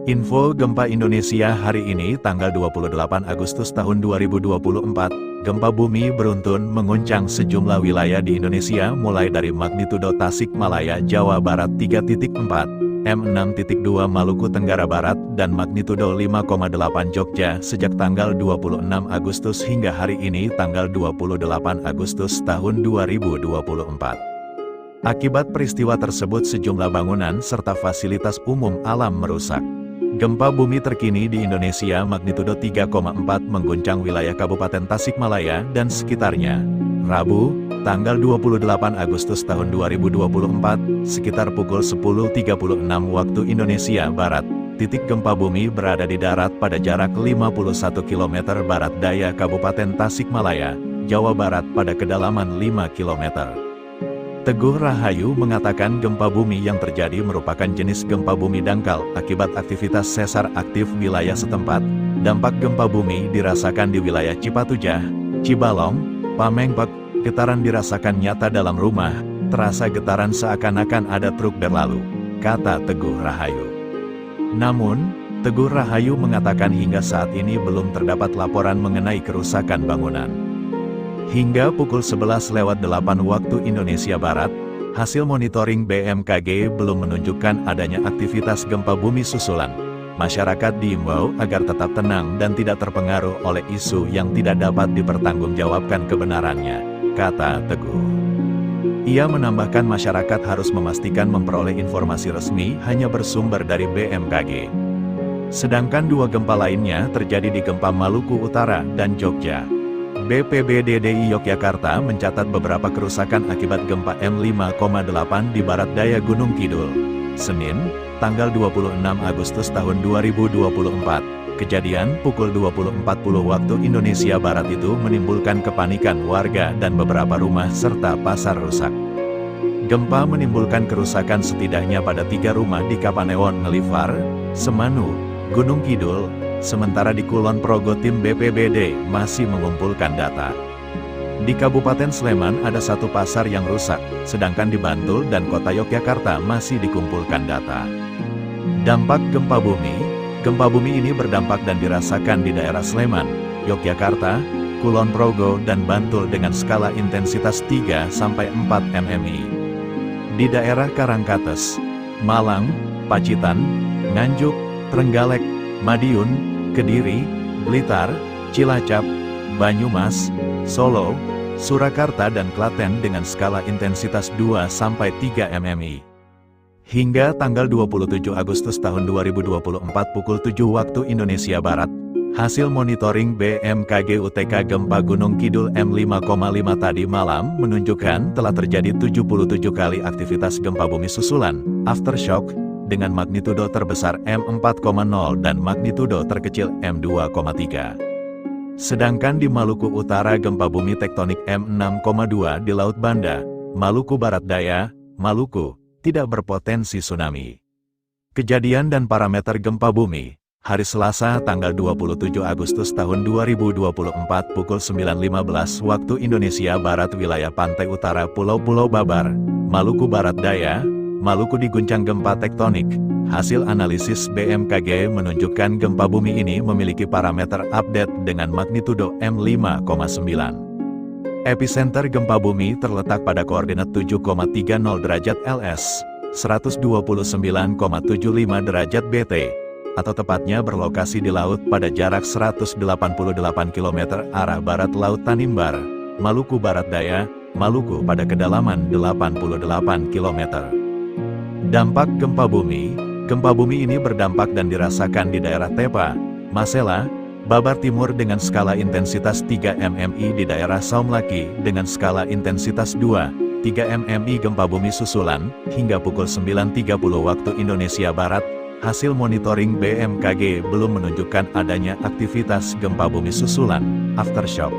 Info gempa Indonesia hari ini tanggal 28 Agustus tahun 2024, gempa bumi beruntun menguncang sejumlah wilayah di Indonesia mulai dari magnitudo Tasikmalaya, Jawa Barat 3.4, M6.2 Maluku Tenggara Barat, dan magnitudo 5,8 Jogja sejak tanggal 26 Agustus hingga hari ini tanggal 28 Agustus tahun 2024. Akibat peristiwa tersebut sejumlah bangunan serta fasilitas umum alam merusak. Gempa bumi terkini di Indonesia magnitudo 3,4 mengguncang wilayah Kabupaten Tasikmalaya dan sekitarnya. Rabu, tanggal 28 Agustus tahun 2024, sekitar pukul 10.36 waktu Indonesia Barat, titik gempa bumi berada di darat pada jarak 51 km barat daya Kabupaten Tasikmalaya, Jawa Barat pada kedalaman 5 km. Teguh Rahayu mengatakan gempa bumi yang terjadi merupakan jenis gempa bumi dangkal akibat aktivitas sesar aktif wilayah setempat. Dampak gempa bumi dirasakan di wilayah Cipatujah, Cibalong, Pamengbek. Getaran dirasakan nyata dalam rumah, terasa getaran seakan-akan ada truk berlalu, kata Teguh Rahayu. Namun, Teguh Rahayu mengatakan hingga saat ini belum terdapat laporan mengenai kerusakan bangunan. Hingga pukul 11.08 waktu Indonesia Barat, hasil monitoring BMKG belum menunjukkan adanya aktivitas gempa bumi susulan. Masyarakat diimbau agar tetap tenang dan tidak terpengaruh oleh isu yang tidak dapat dipertanggungjawabkan kebenarannya, kata Teguh. Ia menambahkan masyarakat harus memastikan memperoleh informasi resmi hanya bersumber dari BMKG. Sedangkan dua gempa lainnya terjadi di gempa Maluku Utara dan Jogja. BPBD DI Yogyakarta mencatat beberapa kerusakan akibat gempa M5,8 di barat daya Gunung Kidul. Senin, tanggal 26 Agustus tahun 2024, kejadian pukul 20.40 waktu Indonesia Barat itu menimbulkan kepanikan warga dan beberapa rumah serta pasar rusak. Gempa menimbulkan kerusakan setidaknya pada 3 rumah di Kapanewon Ngelifar, Semanu, Gunung Kidul. Sementara di Kulon Progo tim BPBD masih mengumpulkan data. Di Kabupaten Sleman ada 1 pasar yang rusak, sedangkan di Bantul dan Kota Yogyakarta masih dikumpulkan data. Dampak gempa bumi ini berdampak dan dirasakan di daerah Sleman, Yogyakarta, Kulon Progo dan Bantul dengan skala intensitas 3-4 mmi. Di daerah Karangkates, Malang, Pacitan, Nganjuk, Trenggalek, Madiun, Kediri, Blitar, Cilacap, Banyumas, Solo, Surakarta dan Klaten dengan skala intensitas 2-3 mmi. Hingga tanggal 27 Agustus tahun 2024 pukul 7 waktu Indonesia Barat, hasil monitoring BMKG UTK gempa Gunung Kidul M5,5 tadi malam menunjukkan telah terjadi 77 kali aktivitas gempa bumi susulan, aftershock, dengan magnitudo terbesar M4,0 dan magnitudo terkecil M2,3. Sedangkan di Maluku Utara gempa bumi tektonik M6,2 di Laut Banda, Maluku Barat Daya, Maluku, tidak berpotensi tsunami. Kejadian dan parameter gempa bumi, hari Selasa tanggal 27 Agustus tahun 2024 pukul 9.15 waktu Indonesia Barat wilayah pantai utara Pulau-Pulau Babar, Maluku Barat Daya, Maluku diguncang gempa tektonik. Hasil analisis BMKG menunjukkan gempa bumi ini memiliki parameter update dengan magnitudo M5,9. Epicenter gempa bumi terletak pada koordinat 7,30 derajat LS, 129,75 derajat BT, atau tepatnya berlokasi di laut pada jarak 188 km arah barat Laut Tanimbar, Maluku Barat Daya, Maluku pada kedalaman 88 km. Dampak gempa bumi ini berdampak dan dirasakan di daerah Tepa, Masela, Babar Timur dengan skala intensitas 3 mmi di daerah Saumlaki dengan skala intensitas 2-3 mmi gempa bumi susulan. Hingga pukul 9.30 waktu Indonesia Barat, hasil monitoring BMKG belum menunjukkan adanya aktivitas gempa bumi susulan, aftershock.